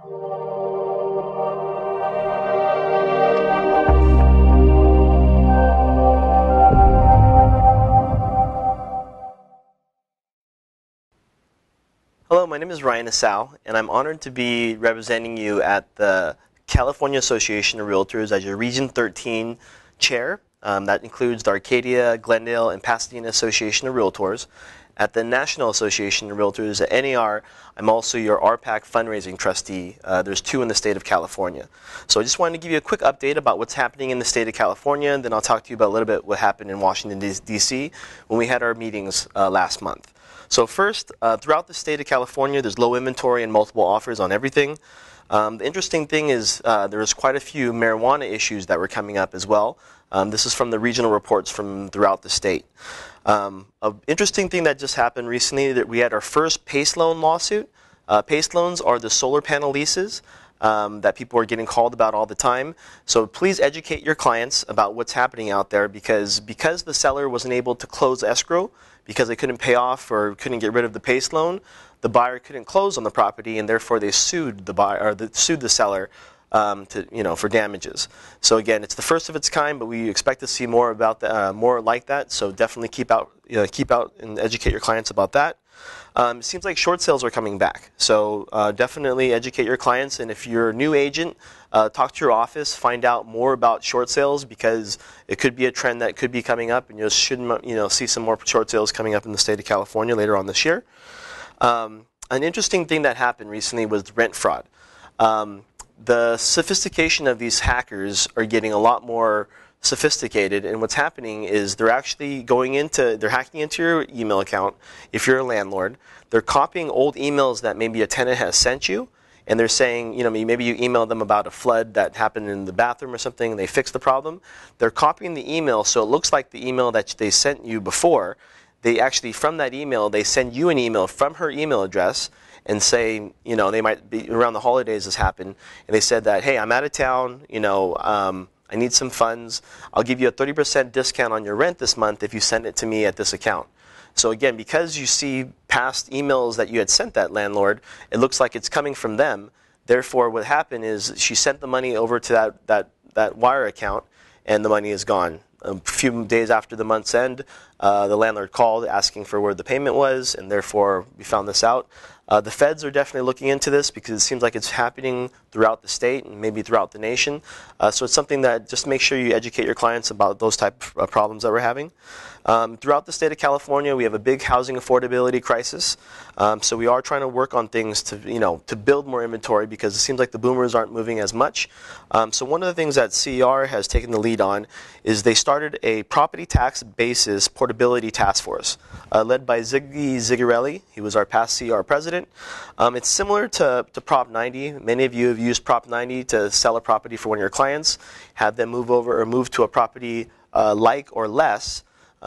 Hello, my name is Ryan Asao, and I'm honored to be representing you at the California Association of Realtors as your Region 13 chair. That includes the Arcadia, Glendale, and Pasadena Association of Realtors. At the National Association of Realtors, at NAR, I'm also your RPAC fundraising trustee. There's 2 in the state of California. So I just wanted to give you a quick update about what's happening in the state of California, and then I'll talk to you about a little bit what happened in Washington, D.C. when we had our meetings last month. So first, throughout the state of California, there's low inventory and multiple offers on everything. The interesting thing is there's quite a few marijuana issues that were coming up as well. This is from the regional reports from throughout the state. An interesting thing that just happened recently, that we had our first PACE loan lawsuit. PACE loans are the solar panel leases that people are getting called about all the time. So please educate your clients about what's happening out there, because the seller wasn't able to close escrow because they couldn't pay off or couldn't get rid of the PACE loan, the buyer couldn't close on the property, and therefore they sued the buyer or sued the seller for damages. So again, it's the first of its kind, but we expect to see more about more like that. So definitely keep out and educate your clients about that. It seems like short sales are coming back, so definitely educate your clients. And if you're a new agent, talk to your office, find out more about short sales, because it could be a trend that could be coming up, and you should see some more short sales coming up in the state of California later on this year. An interesting thing that happened recently was rent fraud. The sophistication of these hackers are getting a lot more sophisticated, and what's happening is they're hacking into your email account if you're a landlord. They're copying old emails that maybe a tenant has sent you, and they're saying, maybe you emailed them about a flood that happened in the bathroom or something, and they fixed the problem. They're copying the email so it looks like the email that they sent you before. They actually, from that email, they send you an email from her email address and say, they might be around the holidays this happened, and they said that, hey, I'm out of town, I need some funds. I'll give you a 30% discount on your rent this month if you send it to me at this account. So again, because you see past emails that you had sent that landlord, it looks like it's coming from them. Therefore, what happened is she sent the money over to that wire account, and the money is gone. A few days after the month's end, the landlord called asking for where the payment was, and therefore we found this out. The feds are definitely looking into this, because it seems like it's happening throughout the state and maybe throughout the nation. So it's something that just make sure you educate your clients about those type of problems that we're having. Throughout the state of California, we have a big housing affordability crisis. So we are trying to work on things to build more inventory, because it seems like the boomers aren't moving as much. So one of the things that CER has taken the lead on is they started a property tax basis portability task force led by Ziggy Zigarelli. He was our past CER president. It's similar to Prop 90. Many of you have used Prop 90 to sell a property for one of your clients, have them move to a property like or less.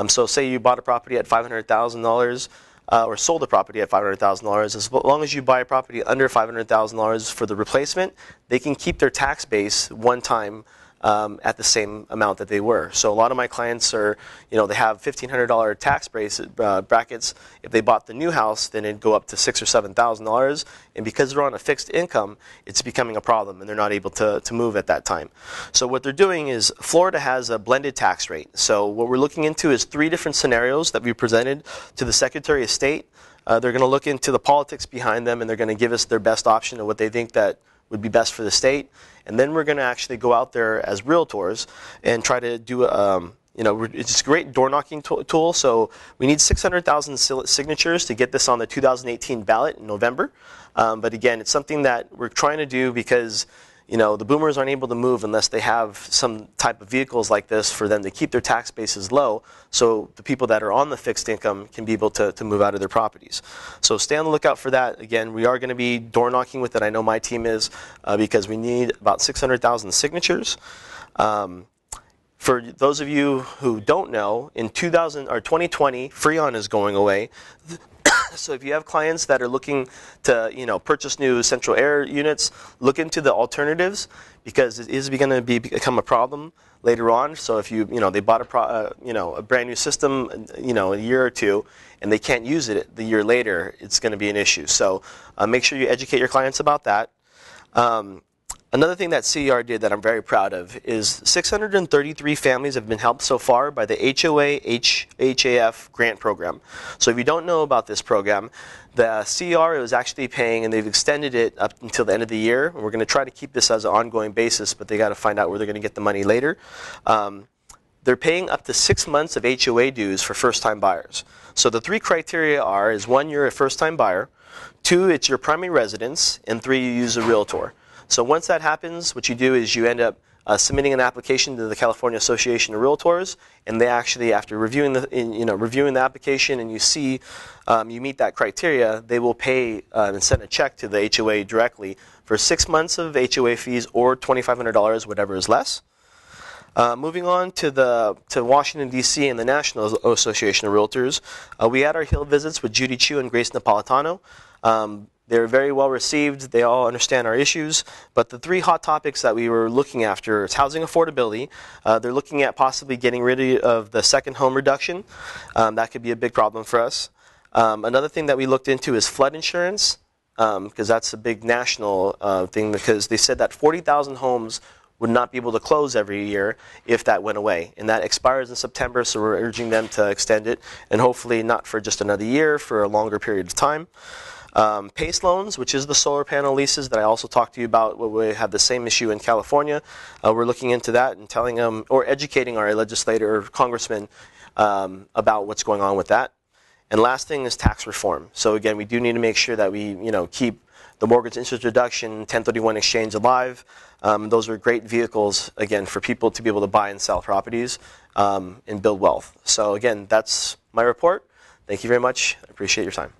So say you bought a property at $500,000 or sold a property at $500,000. As long as you buy a property under $500,000 for the replacement, they can keep their tax base one time at the same amount that they were. So a lot of my clients are, they have $1,500 tax brackets. If they bought the new house, then it'd go up to $6,000 or $7,000. And because they're on a fixed income, it's becoming a problem, and they're not able to move at that time. So what they're doing is, Florida has a blended tax rate. So what we're looking into is 3 different scenarios that we presented to the Secretary of State. They're going to look into the politics behind them, and they're going to give us their best option of what they think that would be best for the state. And then we're going to actually go out there as realtors and try to do it's a great door knocking tool. So we need 600,000 signatures to get this on the 2018 ballot in November. But again, it's something that we're trying to do because the boomers aren't able to move unless they have some type of vehicles like this for them to keep their tax bases low, so the people that are on the fixed income can be able to move out of their properties. So stay on the lookout for that. Again, we are going to be door knocking with it. I know my team is, because we need about 600,000 signatures. For those of you who don't know, in 2020, Freon is going away. So if you have clients that are looking to, purchase new central air units, look into the alternatives, because it is going to become a problem later on. So if they bought a brand new system, a year or two, and they can't use it the year later, it's going to be an issue. So make sure you educate your clients about that. Another thing that CER did that I'm very proud of is 633 families have been helped so far by the HOA HAF grant program. So if you don't know about this program, the CER is actually paying, and they've extended it up until the end of the year. And we're going to try to keep this as an ongoing basis, but they got to find out where they're going to get the money later. They're paying up to 6 months of HOA dues for first-time buyers. So the three criteria is 1, you're a first-time buyer, 2, it's your primary residence, and 3, you use a realtor. So once that happens, what you do is you end up submitting an application to the California Association of Realtors, and they actually, after reviewing the application, and you see you meet that criteria, they will pay and send a check to the HOA directly for 6 months of HOA fees or $2,500, whatever is less. Moving on to Washington, D.C. and the National Association of Realtors, we had our Hill visits with Judy Chu and Grace Napolitano. They're very well received. They all understand our issues. But the 3 hot topics that we were looking after is housing affordability. They're looking at possibly getting rid of the second home reduction. That could be a big problem for us. Another thing that we looked into is flood insurance, because that's a big national thing, because they said that 40,000 homes would not be able to close every year if that went away. And that expires in September, so we're urging them to extend it, and hopefully not for just another year, for a longer period of time. PACE loans, which is the solar panel leases that I also talked to you about, where we have the same issue in California. We're looking into that and telling them, or educating our legislator or congressman about what's going on with that. And last thing is tax reform. So again, we do need to make sure that we keep the mortgage interest reduction, 1031 exchange alive. Those are great vehicles, again, for people to be able to buy and sell properties and build wealth. So again, that's my report. Thank you very much. I appreciate your time.